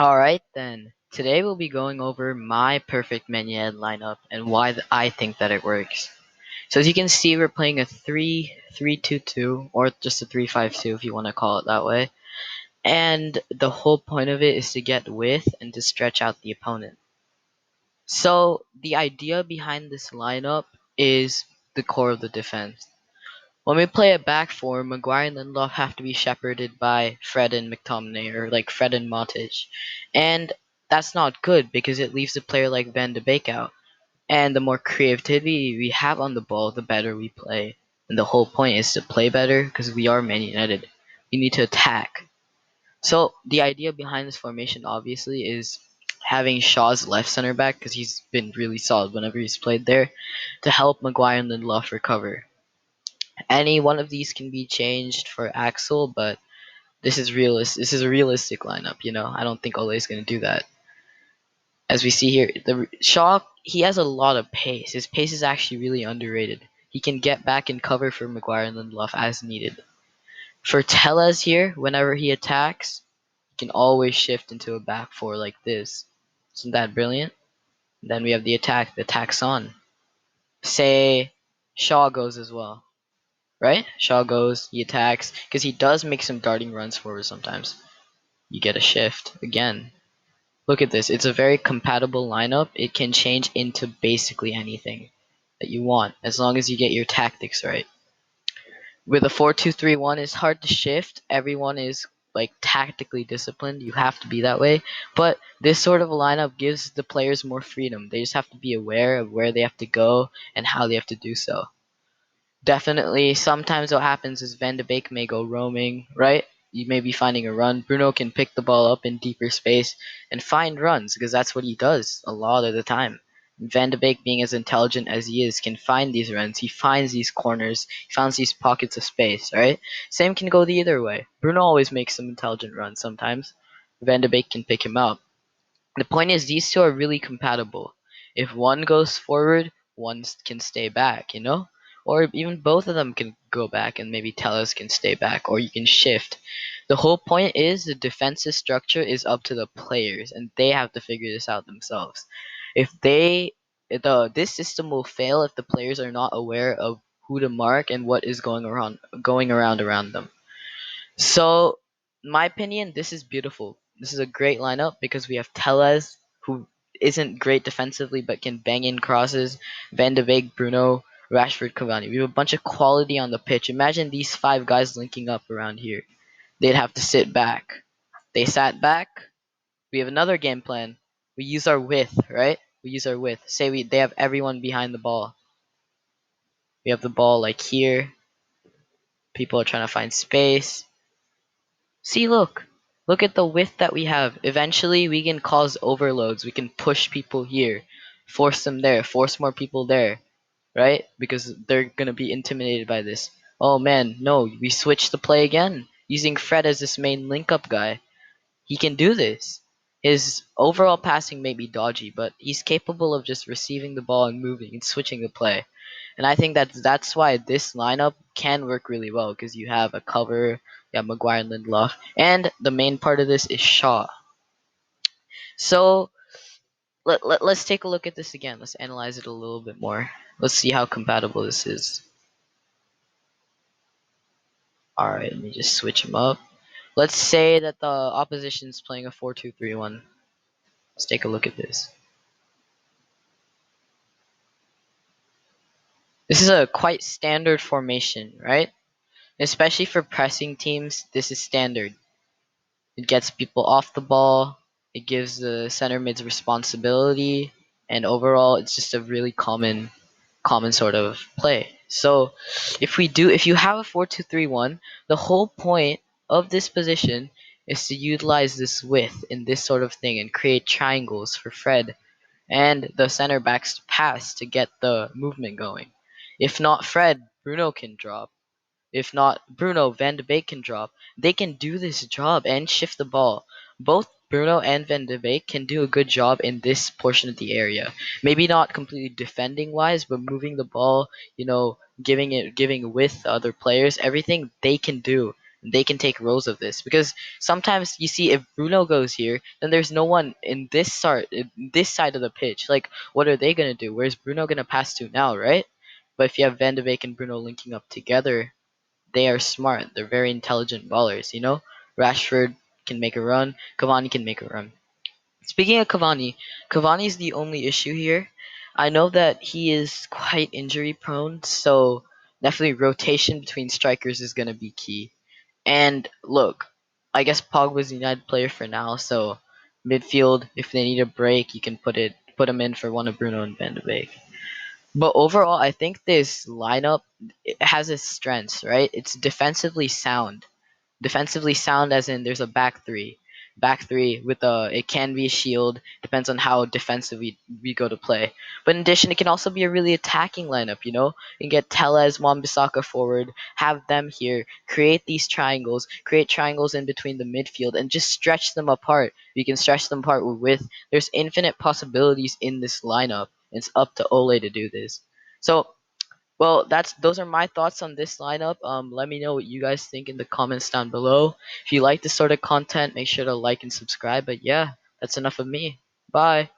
Alright then, today we'll be going over my perfect Menyed lineup and why I think that it works. So as you can see, we're playing a 3-3-2-2, or just a 3-5-2 if you want to call it that way. And the whole point of it is to get width and to stretch out the opponent. So the idea behind this lineup is the core of the defense. When we play a back four, Maguire and Lindelof have to be shepherded by Fred and McTominay, or like Fred and Matic. And that's not good because it leaves a player like Van de Beek out. And the more creativity we have on the ball, the better we play. And the whole point is to play better because we are Man United. We need to attack. So the idea behind this formation obviously is having Shaw's left center back because he's been really solid whenever he's played there to help Maguire and Lindelof recover. Any one of these can be changed for Axel, but This is a realistic lineup. I don't think Ole is going to do that. As we see here, the Shaw he has a lot of pace. His pace is actually really underrated. He can get back and cover for Maguire and Lindelof as needed. For Tellez here, whenever he attacks, he can always shift into a back four like this. Isn't that brilliant? Then we have the attack. The attack's on. Say Shaw goes as well. Right? Shaw goes, he attacks, because he does make some darting runs forward sometimes. You get a shift again. Look at this. It's a very compatible lineup. It can change into basically anything that you want as long as you get your tactics right. With a 4-2-3-1, it's hard to shift. Everyone is like tactically disciplined. You have to be that way. But this sort of a lineup gives the players more freedom. They just have to be aware of where they have to go and how they have to do so. Definitely, sometimes what happens is Van de Beek may go roaming, right? You may be finding a run. Bruno can pick the ball up in deeper space and find runs because that's what he does a lot of the time. Van de Beek, being as intelligent as he is, can find these runs. He finds these corners. He finds these pockets of space, right? Same can go the other way. Bruno always makes some intelligent runs sometimes. Van de Beek can pick him up. The point is, these two are really compatible. If one goes forward, one can stay back. Or even both of them can go back and maybe Tellez can stay back, or you can shift. The whole point is the defensive structure is up to the players, and they have to figure this out themselves. If they, this system will fail if the players are not aware of who to mark and what is going around them. So, in my opinion, this is beautiful. This is a great lineup because we have Tellez, who isn't great defensively but can bang in crosses, Van de Beek, Bruno, Rashford, Cavani. We have a bunch of quality on the pitch. Imagine these five guys linking up around here. They'd have to sit back. They sat back. We have another game plan. We use our width, right? We use our width. Say they have everyone behind the ball. We have the ball like here. People are trying to find space. See, look. Look at the width that we have. Eventually, we can cause overloads. We can push people here, force them there, force more people there, right? Because they're going to be intimidated by this. Oh man, no, we switched the play again, using Fred as this main link up guy. He can do this. His overall passing may be dodgy, but he's capable of just receiving the ball and moving and switching the play. And I think that's why this lineup can work really well because you have a cover, you have Maguire and Lindelof, and the main part of this is Shaw. So let's take a look at this again. Let's analyze it a little bit more. Let's see how compatible this is. All right, let me just switch them up. Let's say that the opposition's playing a 4-2-3-1. Let's take a look at this. This is a quite standard formation, right? Especially for pressing teams, this is standard. It gets people off the ball, it gives the center mids responsibility, and overall it's just a really common sort of play. So if you have a 4-2-3-1, the whole point of this position is to utilize this width in this sort of thing and create triangles for Fred and the center backs to pass to get the movement going. If not Fred, Bruno can drop. If not Bruno, Van de Beek can drop. They can do this job and shift the ball. Both Bruno and Van de Beek can do a good job in this portion of the area. Maybe not completely defending wise, but moving the ball, giving width to other players, everything they can do. They can take roles of this because sometimes you see if Bruno goes here, then there's no one in this side of the pitch. Like, what are they gonna do? Where's Bruno gonna pass to now, right? But if you have Van de Beek and Bruno linking up together, they are smart. They're very intelligent ballers. Rashford can make a run. Cavani can make a run. Speaking of Cavani, Cavani is the only issue here. I know that he is quite injury prone, so definitely rotation between strikers is gonna be key. And look, I guess Pogba's the United player for now, so midfield, if they need a break, you can put him in for one of Bruno and Van de Beek. But overall, I think this lineup it has its strengths, right? It's defensively sound. Defensively sound as in there's a back three. Back three with it can be a shield, depends on how defensive we go to play. But in addition, it can also be a really attacking lineup. You can get Tellez, Wan-Bissaka forward, have them here, create these triangles, create triangles in between the midfield, and just stretch them apart. You can stretch them apart with there's infinite possibilities in this lineup. It's up to Ole to do this. So well, that's those are my thoughts on this lineup. Let me know what you guys think in the comments down below. If you like this sort of content, make sure to like and subscribe. But yeah, that's enough of me. Bye.